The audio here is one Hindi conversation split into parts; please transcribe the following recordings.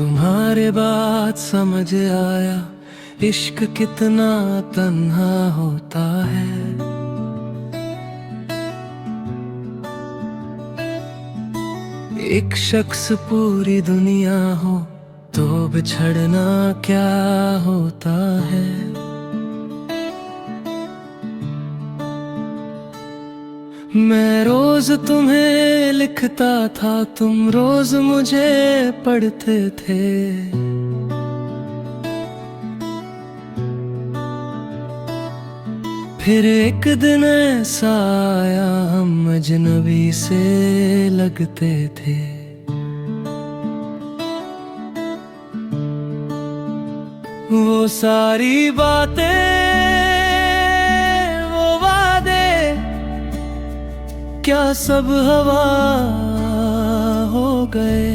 तुम्हारे बात समझ आया, इश्क कितना तन्हा होता है। एक शख्स पूरी दुनिया हो तो बिछड़ना क्या होता है। मैं रोज तुम्हें लिखता था, तुम रोज मुझे पढ़ते थे। फिर एक दिन ऐसा आया, हम अजनबी से लगते थे। वो सारी बातें, वो वादे, क्या सब हवा हो गए,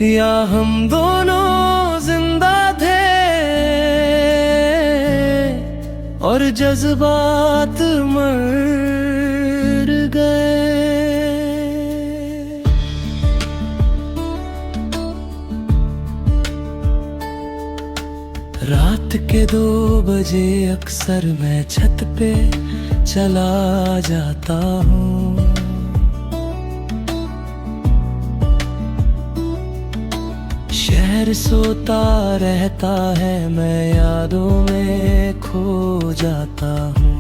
या हम दोनों जिंदा थे और जज्बात मर गए। रात के 2 बजे अक्सर मैं छत पे चला जाता हूँ। शहर सोता रहता है, मैं यादों में खो जाता हूँ।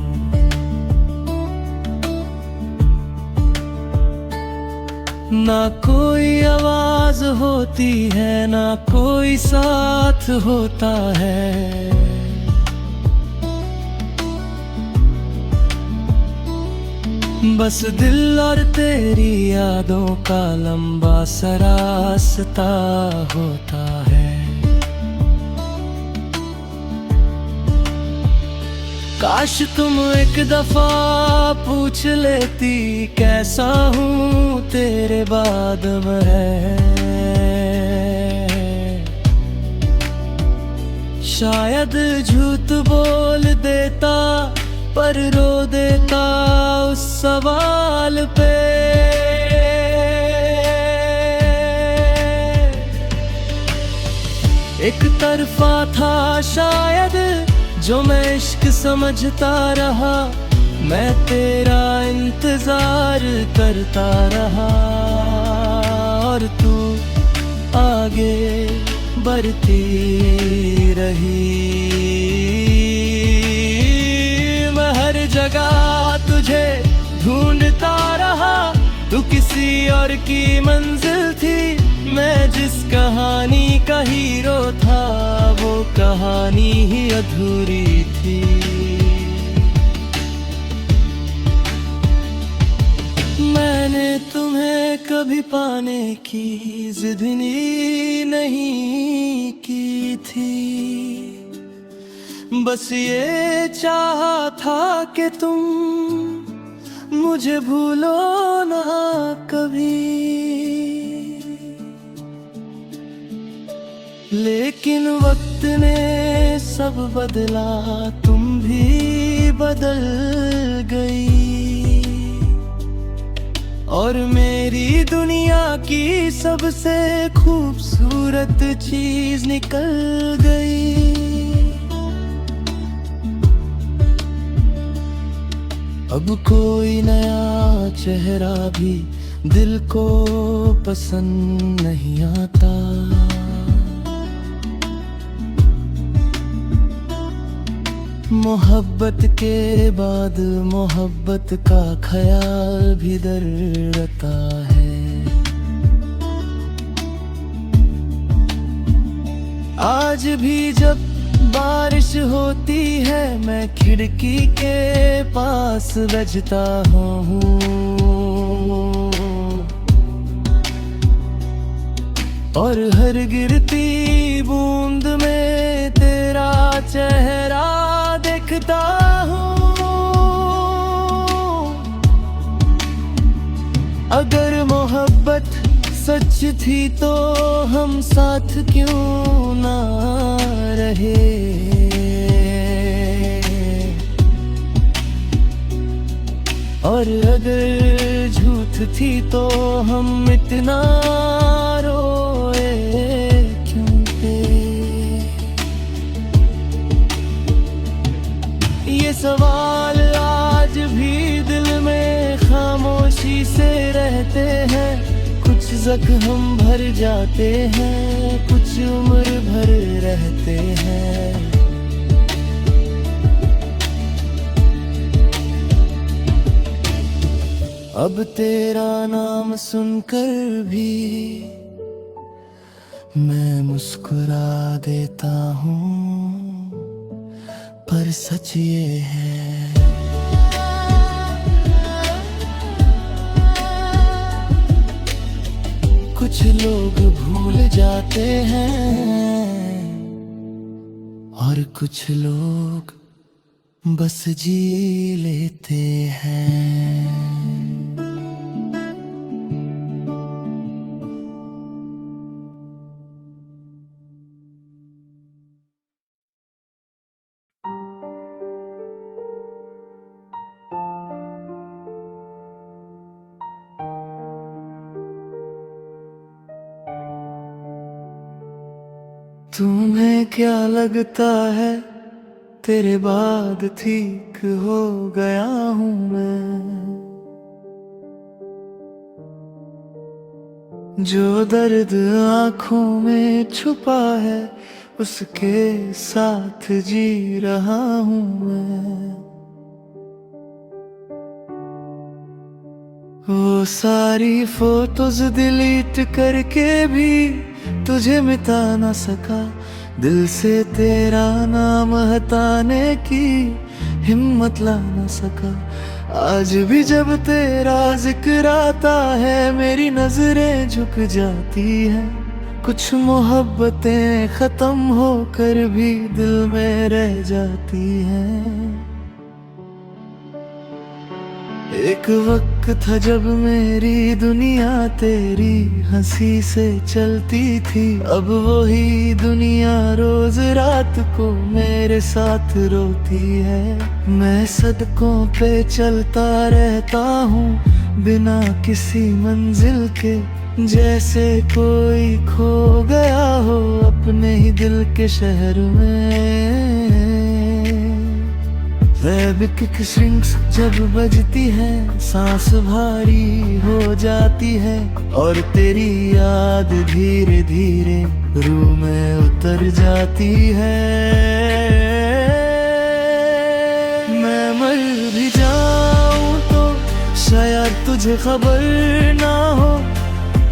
ना कोई आवाज होती है, ना कोई साथ होता है। बस दिल और तेरी यादों का लंबा सा रास्ता होता है। काश तुम एक दफा पूछ लेती, कैसा हूँ तेरे बाद मैं। शायद झूठ बोल देता, पर रो देता उस सवाल पे। एक तरफा था शायद जो मैं इश्क समझता रहा, मैं तेरा इंतजार करता रहा और तू आगे बढ़ती रही। मैं हर जगह तुझे ढूंढता रहा, तू किसी और की मंजिल थी। मैं जिस कहानी का हीरो था, वो कहानी ही अधूरी थी। मैंने तुम्हें कभी पाने की जिद नहीं की थी, बस ये चाहा था कि तुम मुझे भूलो ना कभी। लेकिन वक्त ने सब बदला, तुम भी बदल गई और मेरी दुनिया की सबसे खूबसूरत चीज निकल गई। अब कोई नया चेहरा भी दिल को पसंद नहीं आता। मोहब्बत के बाद मोहब्बत का ख्याल भी डरता है। आज भी जब बारिश होती है, मैं खिड़की के पास बजता हूँ और हर गिरती बूंद में तेरा चेहरा देखता हूँ। अगर मोहब्बत सच थी तो हम साथ क्यों ना रहे। और अगर झूठ थी तो हम इतना रो सवाल आज भी दिल में खामोशी से रहते हैं। कुछ जख्म भर जाते हैं, कुछ उम्र भर रहते हैं। अब तेरा नाम सुनकर भी मैं मुस्कुरा देता हूँ, पर सच ये है कुछ लोग भूल जाते हैं और कुछ लोग बस जी लेते हैं। तुम्हें क्या लगता है तेरे बाद ठीक हो गया हूँ मैं? जो दर्द आँखों में छुपा है उसके साथ जी रहा हूँ मैं। वो सारी फोटोज डिलीट करके भी तुझे मिटा ना सका, दिल से तेरा नाम हटाने की हिम्मत ला ना सका। आज भी जब तेरा जिक्र आता है मेरी नजरें झुक जाती हैं। कुछ मोहब्बतें खत्म होकर भी दिल में रह जाती हैं। एक वक्त था जब मेरी दुनिया तेरी हंसी से चलती थी, अब वही दुनिया रोज रात को मेरे साथ रोती है। मैं सड़कों पे चलता रहता हूँ बिना किसी मंजिल के, जैसे कोई खो गया हो अपने ही दिल के शहर में। वैबिक स्ट्रिंग्स जब बजती है सांस भारी हो जाती है, और तेरी याद धीरे धीरे रूह में उतर जाती है। मैं मर भी जाऊं तो शायद तुझे खबर ना हो,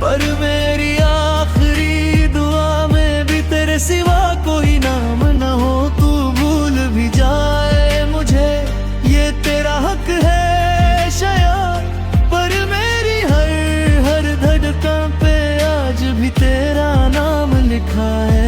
पर मेरी आखिरी दुआ में भी तेरे सिवा कोई नाम ना हो। तू भूल भी जाए मुझे ये तेरा हक है शायद, पर मेरी हर धड़कन पे आज भी तेरा नाम लिखा है।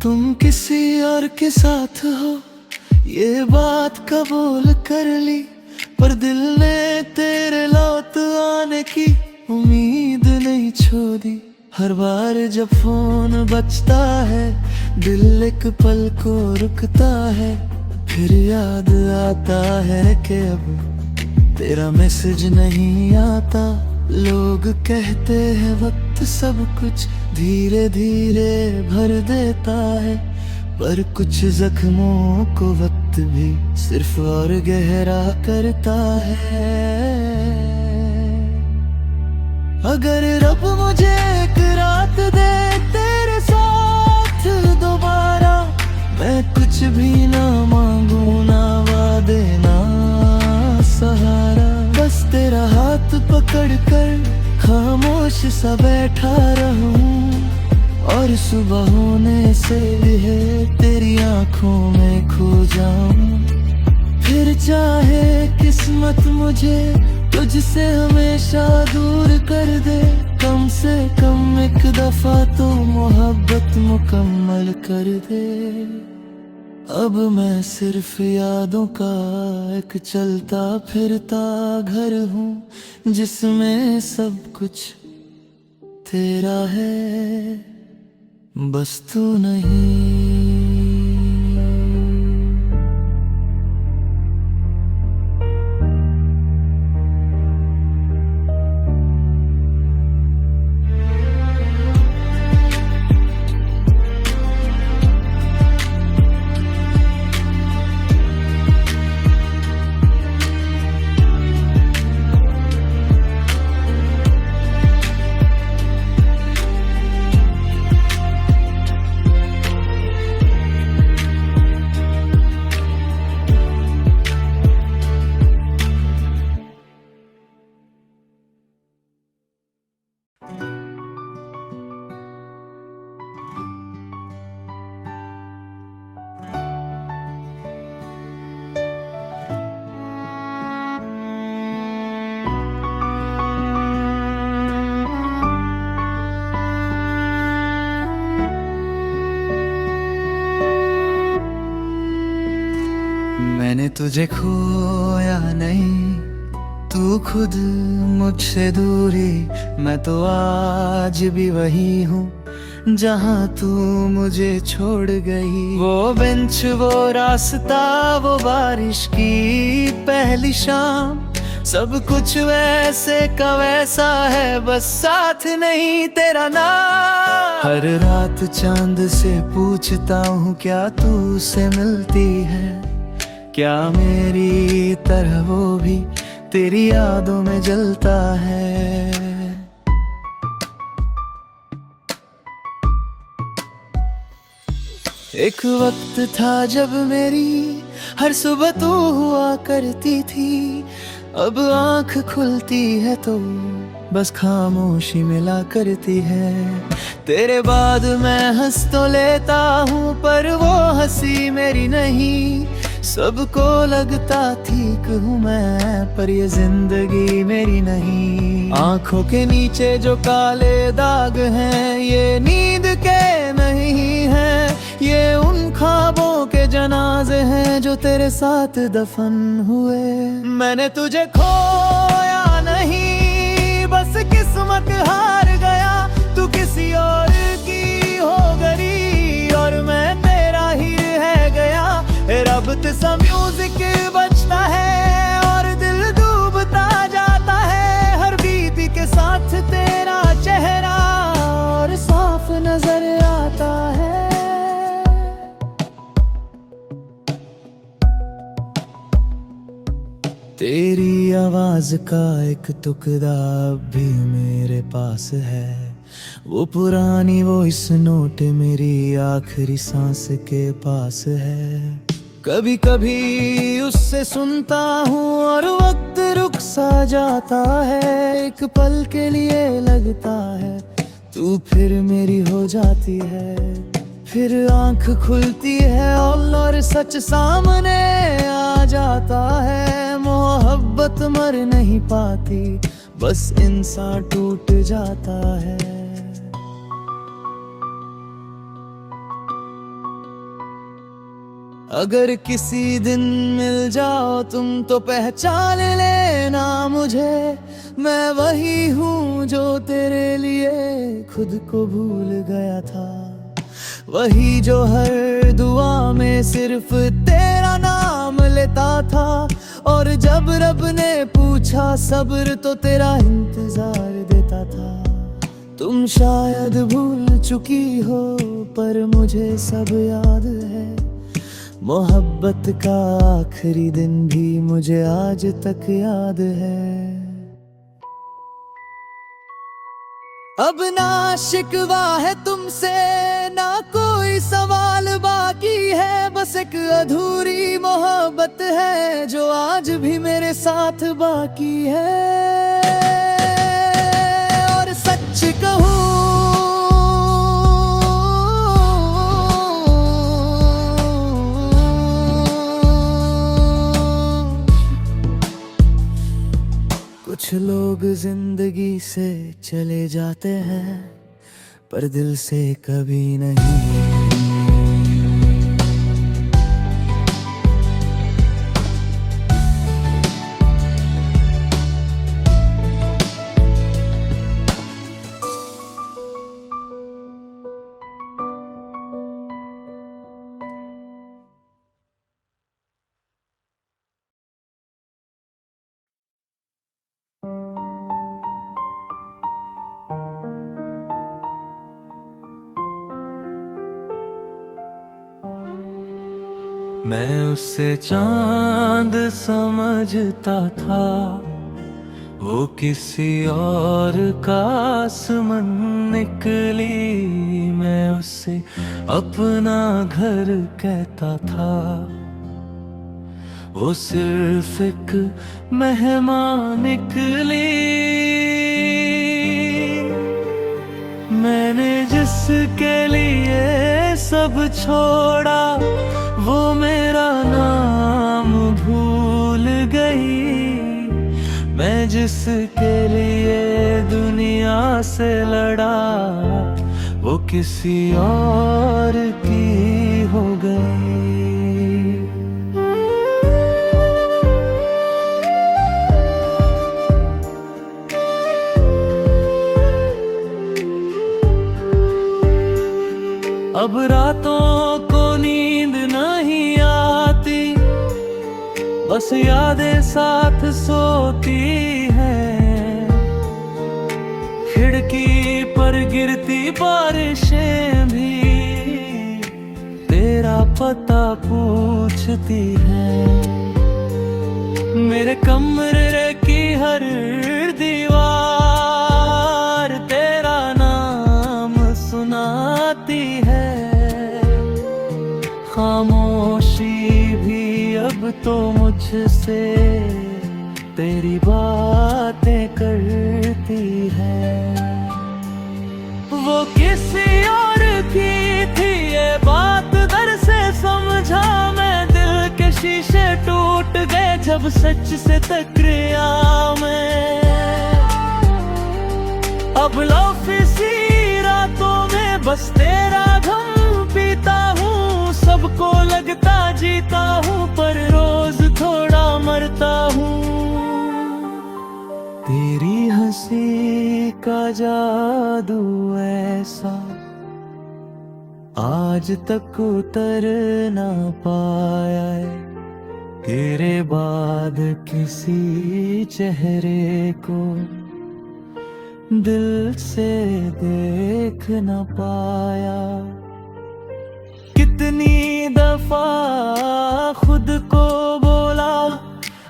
तुम किसी और के साथ हो ये बात कबूल कर ली, पर दिल ने तेरे लौट आने की उम्मीद नहीं छोड़ी। हर बार जब फोन बजता है दिल एक पल को रुकता है, फिर याद आता है कि अब तेरा मैसेज नहीं आता। लोग कहते हैं वक्त सब कुछ धीरे धीरे भर देता है, पर कुछ जख्मों को वक्त भी सिर्फ और गहरा करता है। अगर रब मुझे एक रात दे तेरे साथ दोबारा, मैं कुछ भी ना मांगू ना वादे ना सहारा, बस तेरा हाथ पकड़ कर खामोश सा बैठा रहूं, और सुबह होने से है तेरी आंखों में खो जाऊं। फिर चाहे किस्मत मुझे तुझसे हमेशा दूर कर दे, कम से कम एक दफा तो मोहब्बत मुकम्मल कर दे। अब मैं सिर्फ यादों का एक चलता फिरता घर हूँ, जिसमें सब कुछ तेरा है बस तू नहीं। मैंने तुझे खोया नहीं, तू खुद मुझसे दूरी। मैं तो आज भी वही हूँ जहाँ तू मुझे छोड़ गई। वो बेंच, वो रास्ता, वो बारिश की पहली शाम, सब कुछ वैसे का वैसा है, बस साथ नहीं तेरा नाम। हर रात चांद से पूछता हूँ क्या तू उससे मिलती है, क्या मेरी तरह वो भी तेरी यादों में जलता है। एक वक्त था जब मेरी हर सुबह तू हुआ करती थी, अब आंख खुलती है तो बस खामोशी मिला करती है। तेरे बाद मैं हंस तो लेता हूँ पर वो हंसी मेरी नहीं, सबको लगता ठीक हूँ मैं पर ये जिंदगी मेरी नहीं। आंखों के नीचे जो काले दाग हैं ये नींद के नहीं हैं, ये उन ख्वाबों के जनाजे हैं जो तेरे साथ दफन हुए। मैंने तुझे खोया नहीं, बस किस्मत हार गया, तू किसी और की हो गई और मैं तेरा ही रह गया। रब सा म्यूजिक बजता है और दिल डूबता जाता है, हर बीत के साथ तेरा चेहरा और साफ नजर आता है। तेरी आवाज का एक टुकड़ा अब भी मेरे पास है, वो पुरानी वो इस नोट मेरी आखिरी सांस के पास है। कभी कभी उससे सुनता हूँ और वक्त रुक सा जाता है, एक पल के लिए लगता है तू फिर मेरी हो जाती है। फिर आंख खुलती है और सच सामने आ जाता है, मोहब्बत मर नहीं पाती बस इंसान टूट जाता है। अगर किसी दिन मिल जाओ तुम तो पहचान लेना मुझे, मैं वही हूँ जो तेरे लिए खुद को भूल गया था, वही जो हर दुआ में सिर्फ तेरा नाम लेता था। और जब रब ने पूछा सब्र तो तेरा इंतजार देता था। तुम शायद भूल चुकी हो पर मुझे सब याद है, मोहब्बत का आखिरी दिन भी मुझे आज तक याद है। अब ना शिकवा है तुमसे ना कोई सवाल बाकी है, बस एक अधूरी मोहब्बत है जो आज भी मेरे साथ बाकी है। और सच कहूँ कुछ लोग जिंदगी से चले जाते हैं पर दिल से कभी नहीं। मैं उसे चांद समझता था, वो किसी और का आसमान निकली। मैं उसे अपना घर कहता था, वो सिर्फ एक मेहमान निकली। मैंने जिसके लिए सब छोड़ा वो मेरा नाम भूल गई। मैं जिसके लिए दुनिया से लड़ा वो किसी और की हो गई। बस यादें साथ सोती हैं, खिड़की पर गिरती बारिशें भी तेरा पता पूछती हैं। मेरे कमरे की हर दीवार तेरा नाम सुनाती है, खामोशी भी अब तो मुझसे तेरी बातें करती है। वो किसी और की थी ये बात दर से समझा मैं, दिल के शीशे टूट गए जब सच से टकराया मैं। अब लौफी रातों में बस तेरा गम पीता हूँ, सबको लगता जीता हूँ पर रोज थोड़ा मरता हूँ। तेरी हंसी का जादू ऐसा आज तक उतर ना पाया है, तेरे बाद किसी चेहरे को दिल से देख न पाया। कितनी दफा खुद को बोला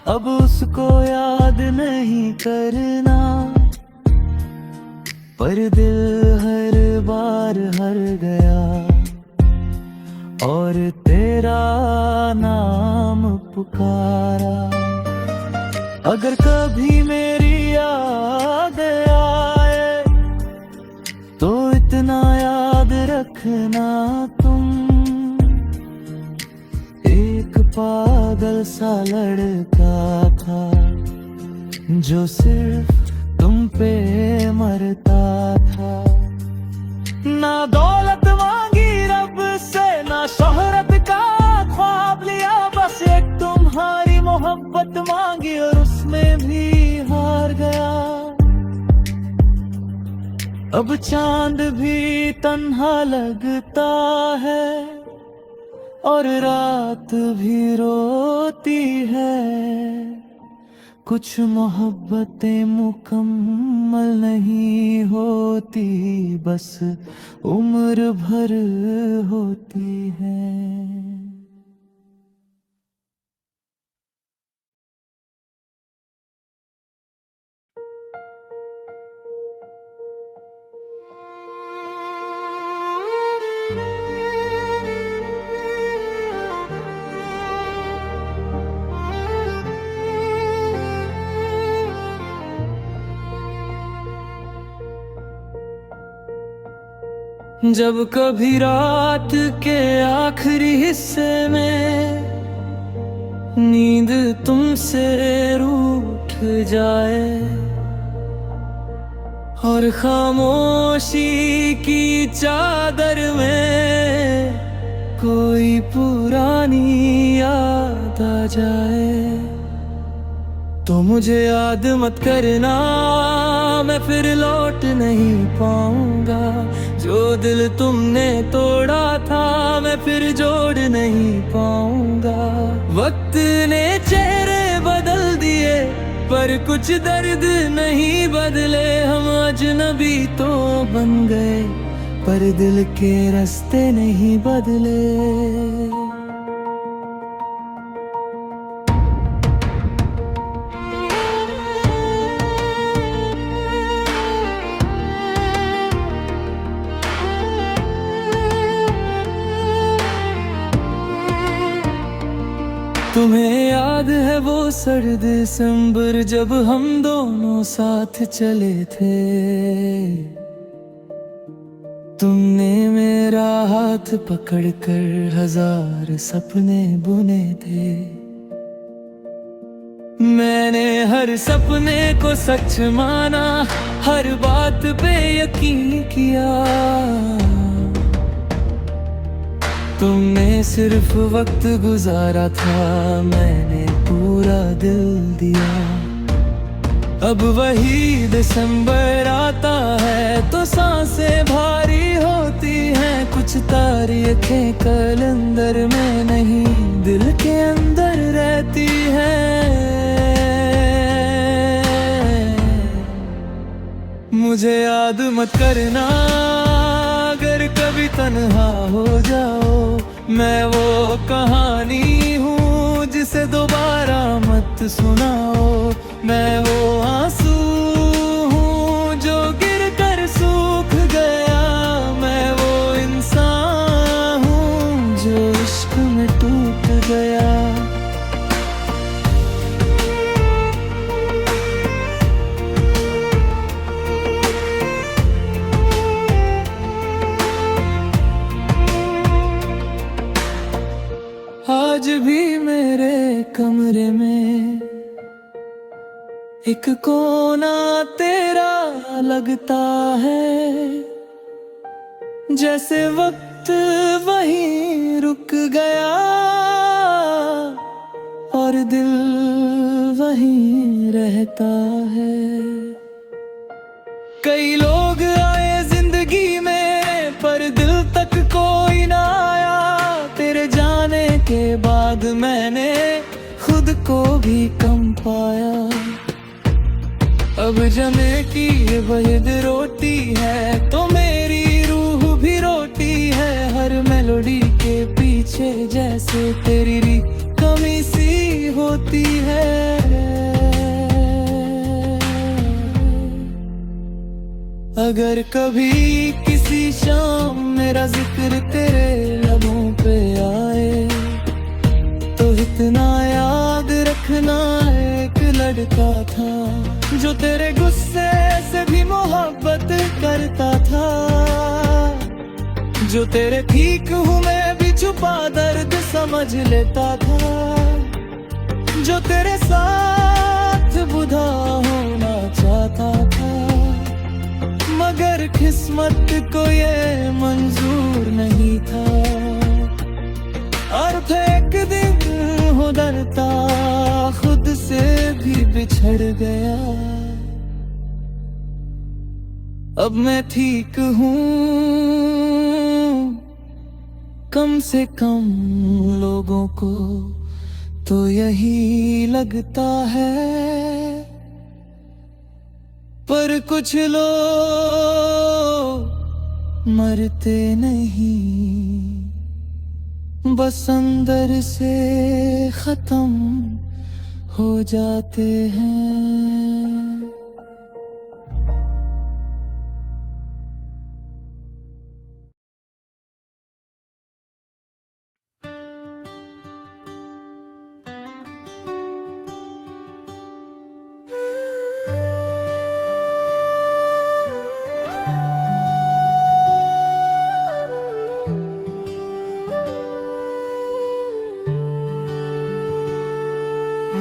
अब उसको याद नहीं करना, पर दिल हर बार हार गया और तेरा नाम पुकारा। अगर कभी मेरी याद आए तो इतना याद रखना तुम, एक पागल सा लड़का था जो सिर्फ तुम पे मरता था। ना दौलत मांगी रब से, ना शोहरत का ख्वाब लिया, बस एक तुम्हारी मोहब्बत मांगी और उसमें भी हार गया। अब चांद भी तन्हा लगता है और रात भी रोती है, कुछ मोहब्बतें मुकम्मल नहीं होती, बस उम्र भर होती हैं। जब कभी रात के आखिरी हिस्से में नींद तुमसे रूठ जाए और खामोशी की चादर में कोई पुरानी याद आ जाए, तो मुझे याद मत करना, मैं फिर लौट नहीं पाऊंगा। जो दिल तुमने तोड़ा था मैं फिर जोड़ नहीं पाऊंगा। वक्त ने चेहरे बदल दिए पर कुछ दर्द नहीं बदले, हम अजनबी तो बन गए पर दिल के रास्ते नहीं बदले। तुम्हें याद है वो सर्द दिसंबर जब हम दोनों साथ चले थे, तुमने मेरा हाथ पकड़कर हजार सपने बुने थे। मैंने हर सपने को सच माना, हर बात पे यकीन किया। तुमने सिर्फ वक्त गुजारा था, मैंने पूरा दिल दिया। अब वही दिसंबर आता है तो सांसें भारी होती हैं, कुछ तारीखें कैलेंडर में नहीं दिल के अंदर रहती हैं। मुझे याद मत करना अगर कभी तन्हा हो जाओ। मैं वो कहानी हूँ जिसे दोबारा मत सुनाओ। मैं वो आंसू हूँ जो गिर कर सूख गया। मैं वो इंसान हूँ जो इश्क में टूट गया। आज भी मेरे कमरे में एक कोना तेरा लगता है, जैसे वक्त वहीं रुक गया और दिल वहीं रहता है। कई लोग आए जिंदगी में पर दिल तक कोई ना आया। तेरे जाने के बाद मैंने खुद को भी कम पाया। अब जमे की वहीद रोटी है तो मेरी रूह भी रोटी है। हर मेलोडी के पीछे जैसे तेरी कमी सी होती है। अगर कभी किसी शाम मेरा जिक्र तेरे लबों पे आए तो इतना याद रखना, एक लड़का था जो तेरे गुस्से से भी मोहब्बत करता था। जो तेरे ठीक हूँ मैं भी छुपा दर्द समझ लेता था। जो तेरे साथ बुधा होना चाहता था, मगर किस्मत को ये मंजूर नहीं था। और एक दिन हो डरता खुद से भी बिछड़ गया। अब मैं ठीक हूँ कम से कम लोगों को तो यही लगता है। पर कुछ लोग मरते नहीं, बस अंदर से खत्म हो जाते हैं।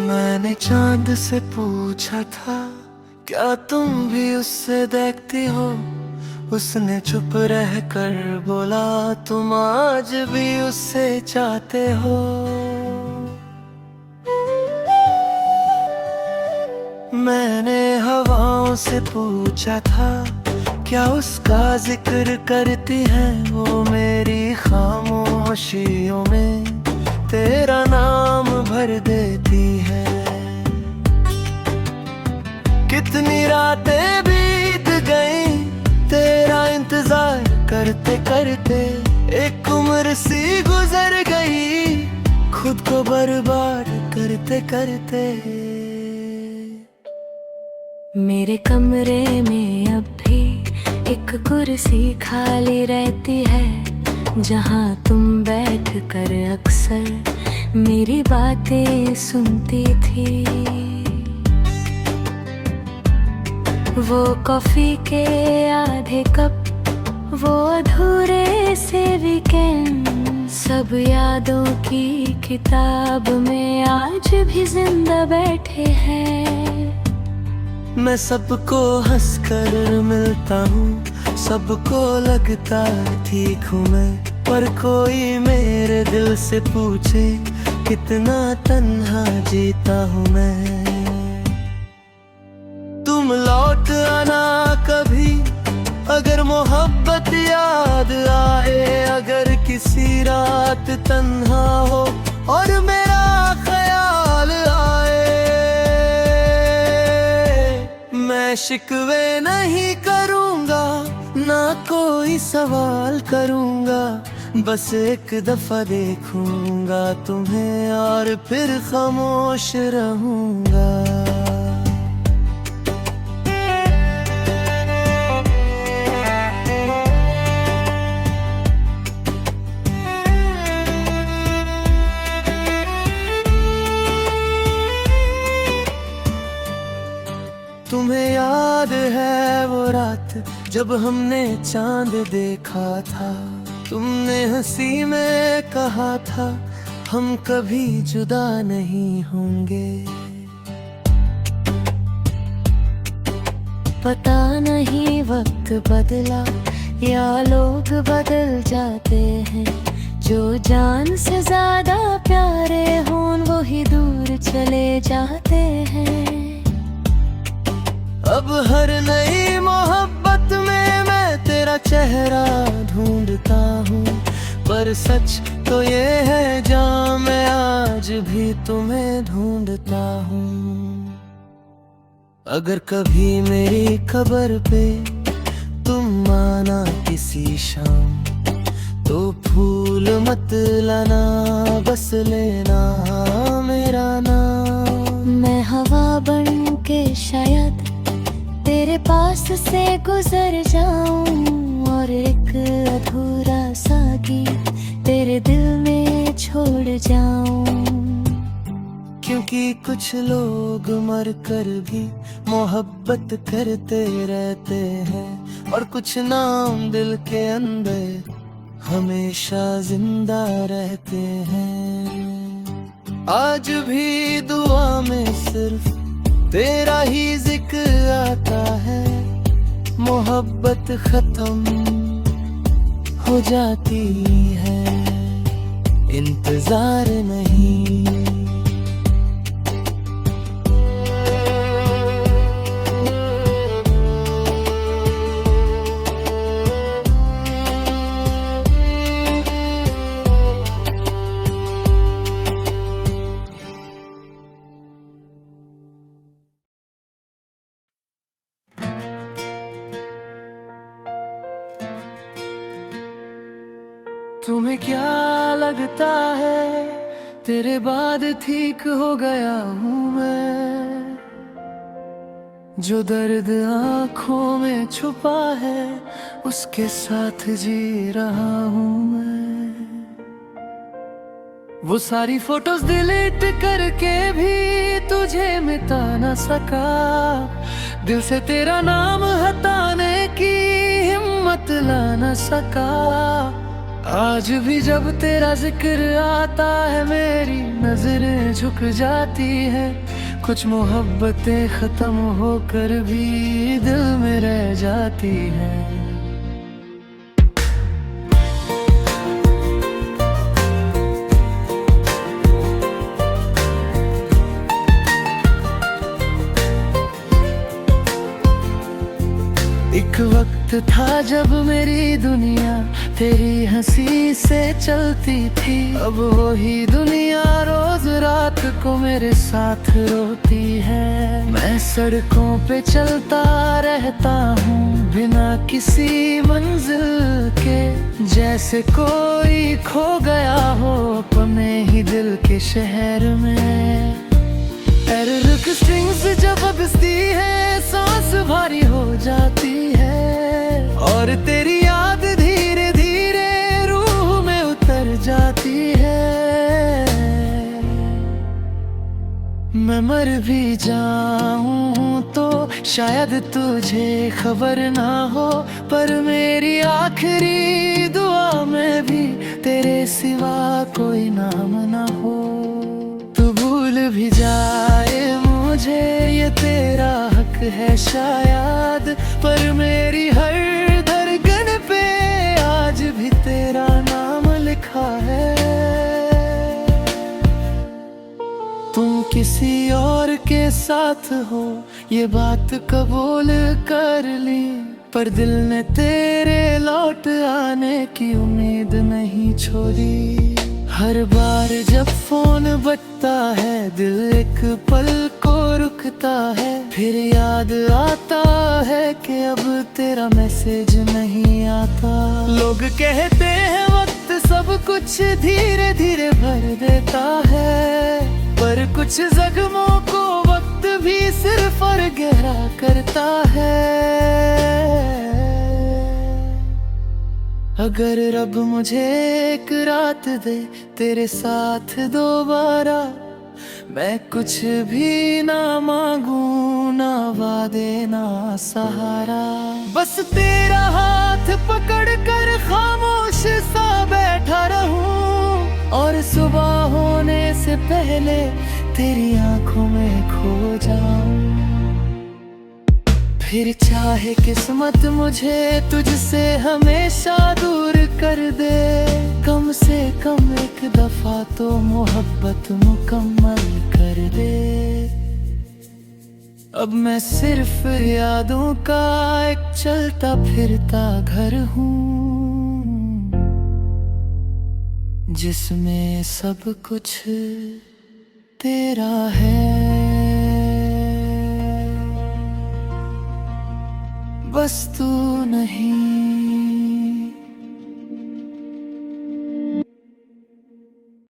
मैंने चांद से पूछा था क्या तुम भी उससे देखती हो। उसने चुप रह कर बोला तुम आज भी उससे चाहते हो। मैंने हवाओं से पूछा था क्या उसका जिक्र करती है वो मेरी खामोशियों में तेरा नाम भर देती है। कितनी रातें बीत गईं तेरा इंतजार करते करते। एक उम्र सी गुजर गई खुद को बर्बाद करते करते। मेरे कमरे में अब भी एक कुर्सी खाली रहती है, जहाँ तुम बैठ कर अक्सर मेरी बातें सुनती थी। वो कॉफी के आधे कप, वो अधूरे से वीकेंड, सब यादों की किताब में आज भी जिंदा बैठे हैं। मैं सबको हंसकर मिलता हूँ, सबको लगता ठीक हूँ मैं, पर कोई मेरे दिल से पूछे कितना तन्हा जीता हूँ मैं। तुम लौट आना कभी अगर मोहब्बत याद आए, अगर किसी रात तन्हा हो और मेरा ख्याल आए। मैं मैं शिकवे नहीं करूँगा, ना कोई सवाल करूँगा, बस एक दफा देखूँगा तुम्हें और फिर खामोश रहूँगा। तुम्हें याद है वो रात जब हमने चांद देखा था, तुमने हंसी में कहा था हम कभी जुदा नहीं होंगे। पता नहीं वक्त बदला या लोग बदल जाते हैं, जो जान से ज्यादा प्यारे हों वो ही दूर चले जाते हैं। अब हर नई मोहब्बत में मैं तेरा चेहरा ढूंढता हूँ, पर सच तो ये है जान मैं आज भी तुम्हें ढूंढता हूँ। अगर कभी मेरी कब्र पे तुम आना किसी शाम, तो फूल मत लाना, बस लेना मेरा नाम। मैं हवा बन के शायद तेरे पास से गुजर जाऊं, और एक अधूरा सा गीत तेरे दिल में छोड़ जाऊं। क्योंकि कुछ लोग मर कर भी मोहब्बत करते रहते हैं, और कुछ नाम दिल के अंदर हमेशा जिंदा रहते हैं। आज भी दुआ में सिर्फ तेरा ही जिक्र आता है, मोहब्बत खत्म हो जाती है, इंतजार नहीं। तुम्हें क्या लगता है तेरे बाद ठीक हो गया हूँ मैं, जो दर्द आँखों में छुपा है उसके साथ जी रहा हूँ मैं। वो सारी फोटोज डिलीट करके भी तुझे मिटा न सका, दिल से तेरा नाम हटाने की हिम्मत ला न सका। आज भी जब तेरा जिक्र आता है मेरी नजरें झुक जाती है, कुछ मोहब्बतें खत्म होकर भी दिल में रह जाती हैं। एक वक्त था जब मेरी दुनिया तेरी हंसी से चलती थी, अब वही दुनिया रोज रात को मेरे साथ रोती है। मैं सड़कों पे चलता रहता हूँ बिना किसी मंजिल के, जैसे कोई खो गया हो अपने ही दिल के शहर में। एरर की स्ट्रिंग्स जब बजती है सांस भारी हो जाती है, और तेरी याद धीरे धीरे रूह में उतर जाती है। मैं मर भी जाऊं तो शायद तुझे खबर ना हो, पर मेरी आखिरी दुआ में भी तेरे सिवा कोई नाम ना हो। तू भूल भी जाए मुझे ये तेरा हक है शायद, पर मेरी हर धड़कन पे आज भी तेरा नाम लिखा है। तुम किसी और के साथ हो ये बात कबूल कर ली, पर दिल ने तेरे लौट आने की उम्मीद नहीं छोड़ी। हर बार जब फोन बजता है दिल एक पल को रुक रुकता है, फिर याद आता है कि अब तेरा मैसेज नहीं आता। लोग कहते हैं वक्त सब कुछ धीरे धीरे भर देता है, पर कुछ जख्मों को वक्त भी सिर्फ और गहरा करता है। अगर रब मुझे एक रात दे तेरे साथ दोबारा, मैं कुछ भी ना मांगू, ना वादे ना सहारा, बस तेरा हाथ पकड़ कर खामोश सा बैठा रहूं, और सुबह होने से पहले तेरी आंखों में खो जाऊं। फिर चाहे किस्मत मुझे तुझसे हमेशा दूर कर दे, कम से कम एक दफा तो मोहब्बत मुकम्मल कर दे। अब मैं सिर्फ यादों का एक चलता फिरता घर हूँ, जिसमें सब कुछ तेरा है, बस तू नहीं।